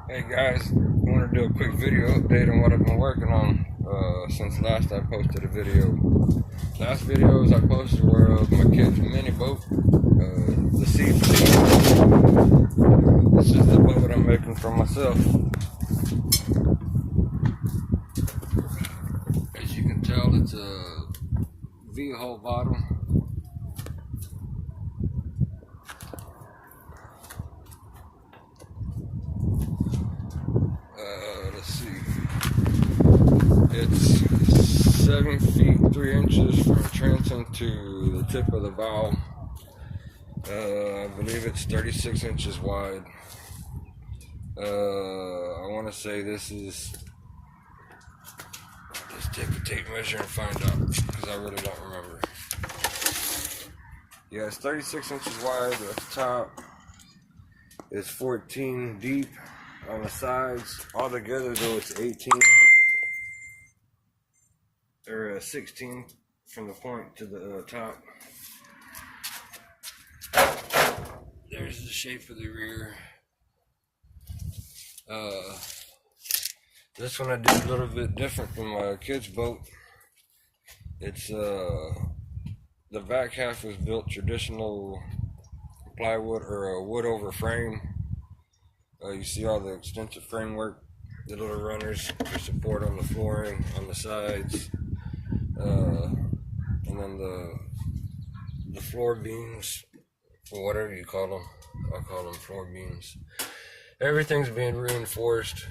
Hey guys, I want to do a quick video update on what I've been working on since last I posted a video. Last videos I posted were of my kid's mini boat, the Sea. This is the boat I'm making for myself. As you can tell, it's a V-hull bottom. Let's see. It's 7 feet 3 inches from transom to the tip of the bow. I believe it's 36 inches wide. I want to say this is. Let's take a tape measure and find out, because I really don't remember. Yeah, it's 36 inches wide at the top. It's 14 deep on the sides. Altogether, though, it's 18 or 16 from the point to the top. There's the shape of the rear. This one I did a little bit different from my kid's boat. It's the back half was built traditional plywood or a wood over frame. You see all the extensive framework, the little runners for support on the flooring, on the sides, and then the floor beams, or whatever you call them. I call them floor beams. Everything's being reinforced.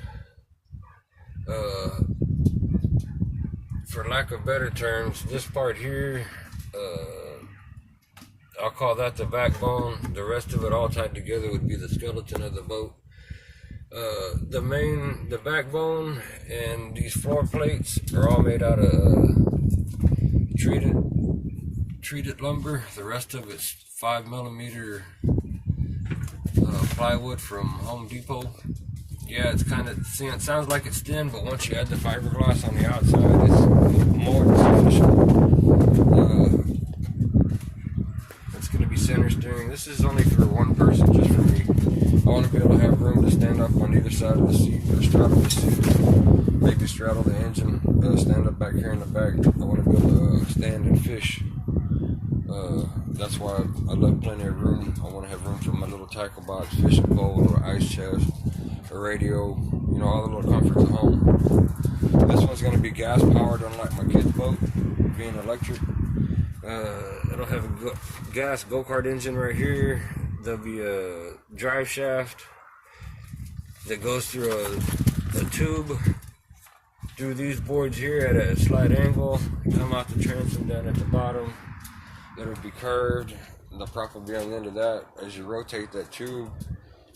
For lack of better terms, this part here, I'll call that the backbone. The rest of it all tied together would be the skeleton of the boat. The backbone and these floor plates are all made out of treated lumber. The rest of it's 5mm plywood from Home Depot. Yeah, it's kind of, it sounds like it's thin, but once you add the fiberglass on the outside, it's more than sufficient. It's going to be center steering. This is only for one person, just for me. I want to be able to have room to stand up on either side of the seat, or straddle the seat, maybe straddle the engine, stand up back here in the back. I want to be able to stand and fish. That's why I love plenty of room. I want to have room for my little tackle box, fishing pole, or ice chest, a radio, you know, all the little comforts at home. This one's going to be gas powered, unlike my kid's boat being electric. It'll have a gas go-kart engine right here. There'll be a drive shaft that goes through a tube through these boards here at a slight angle. Come out the transom down at the bottom. It'll be curved. The prop will be on the end of that. As you rotate that tube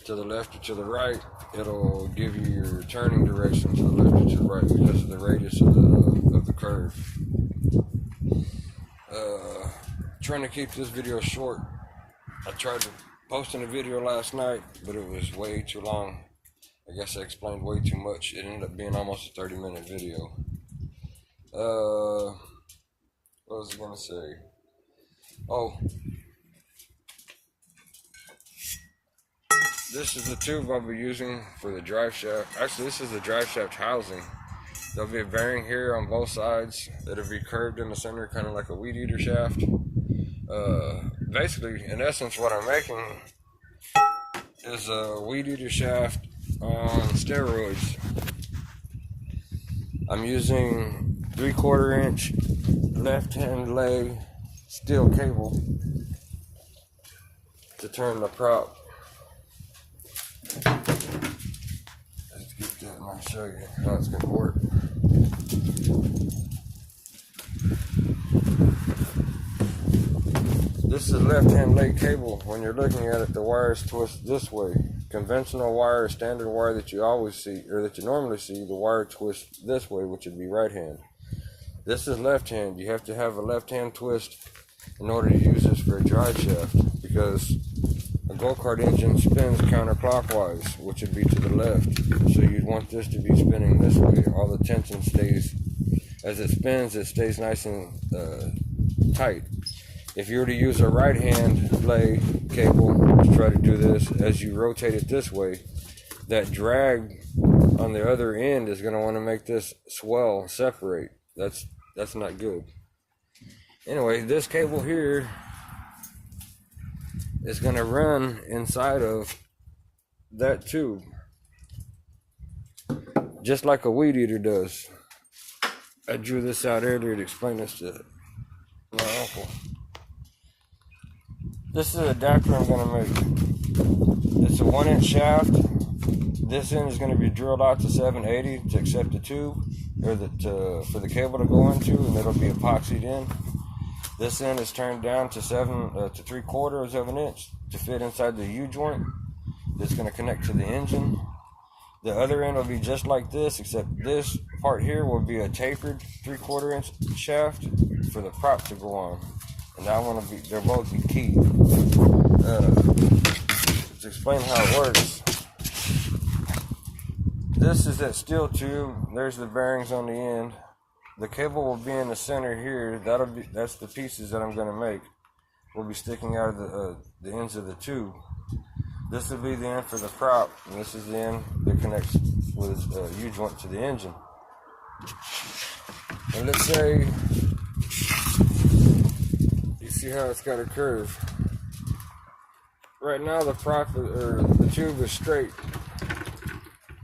to the left or to the right, it'll give you your turning direction to the left or to the right because of the radius of the curve. Trying to keep this video short. I tried to posting a video last night, but it was way too long. I guess I explained way too much. It ended up being almost a 30-minute video. What was I gonna say? Oh, this is the tube I'll be using for the drive shaft. Actually, this is the drive shaft housing. There'll be a bearing here on both sides. It'll be curved in the center, kind of like a weed eater shaft. Basically, in essence, what I'm making is a weed eater shaft on steroids. I'm using 3/4 inch left-hand lay steel cable to turn the prop. Let's get that and I'll show you how it's going to work. This is left-hand lay cable. When you're looking at it, the wires twist this way. Conventional wire, standard wire that you always see, or that you normally see, the wire twists this way, which would be right hand. This is left hand. You have to have a left hand twist in order to use this for a drive shaft, because a go-kart engine spins counterclockwise, which would be to the left. So you'd want this to be spinning this way. All the tension stays, as it spins, it stays nice and tight. If you were to use a right hand lay cable to try to do this, as you rotate it this way, that drag on the other end is going to want to make this swell separate. That's not good. Anyway, this cable here is going to run inside of that tube, just like a weed eater does. I drew this out earlier to explain this to my uncle. This is an adapter I'm going to make. It's a 1-inch shaft. This end is going to be drilled out to 780 to accept the tube, or for the cable to go into, and it'll be epoxied in. This end is turned down to 3/4 of an inch to fit inside the U-joint that's going to connect to the engine. The other end will be just like this, except this part here will be a tapered 3/4 inch shaft for the prop to go on. And that one will be, they'll both be key. To explain how it works. This is that steel tube. There's the bearings on the end. The cable will be in the center here. That's the pieces that I'm going to make. Will be sticking out of the ends of the tube. This will be the end for the prop, and this is the end that connects with U-joint to the engine. And let's say you see how it's got a curve. Right now the prop or the tube is straight.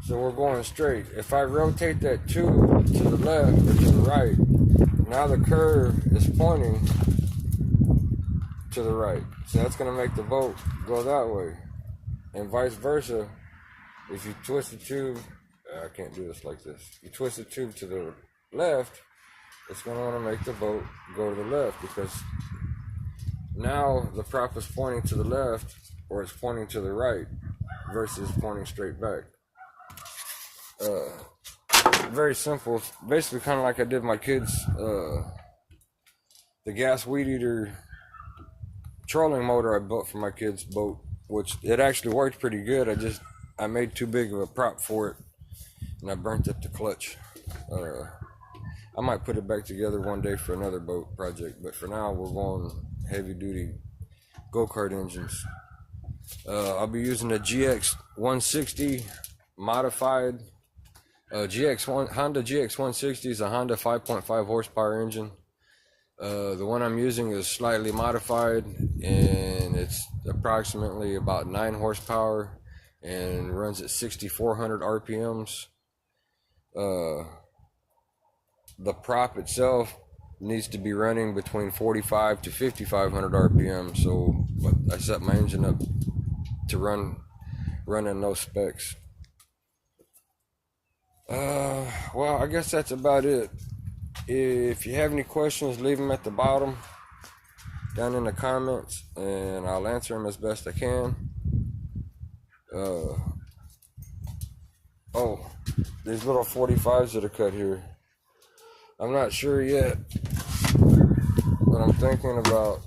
So we're going straight. If I rotate that tube to the left or to the right, now the curve is pointing to the right. So that's going to make the boat go that way. And vice versa, if you twist the tube, I can't do this like this. You twist the tube to the left, it's going to want to make the boat go to the left, because now the prop is pointing to the left or it's pointing to the right versus pointing straight back. Very simple. It's basically kind of like I did my kids, the gas weed eater trolling motor I built for my kids' boat, which it actually worked pretty good. I made too big of a prop for it, and I burnt up the clutch. I might put it back together one day for another boat project, but for now we're going heavy duty go-kart engines. I'll be using a GX160 modified. Honda GX160 is a Honda 5.5 horsepower engine. The one I'm using is slightly modified, and it's approximately about 9 horsepower and runs at 6,400 RPMs. The prop itself needs to be running between 45 to 5,500 RPM, so I set my engine up to run in those specs. Well, I guess that's about it. If you have any questions, leave them at the bottom down in the comments, and I'll answer them as best I can. Oh, these little 45s that are cut here, I'm not sure yet, but I'm thinking about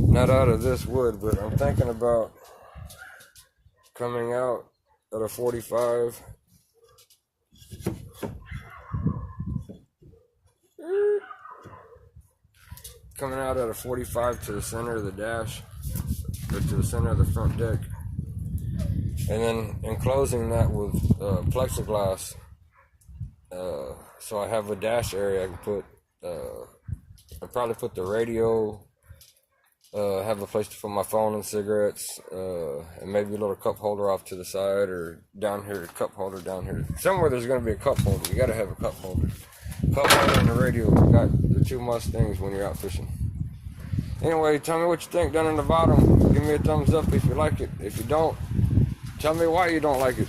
not out of this wood, but I'm thinking about coming out at a 45. Coming out at a 45 to the center of the dash, or to the center of the front deck, and then enclosing that with plexiglass, so I have a dash area I can put, I'll probably put the radio, have a place to put my phone and cigarettes, and maybe a little cup holder off to the side, or down here, cup holder down here. Somewhere there's going to be a cup holder. You got to have a cup holder. Cup holder and the radio got the two must things when you're out fishing. Anyway, tell me what you think down in the bottom. Give me a thumbs up if you like it. If you don't, tell me why you don't like it.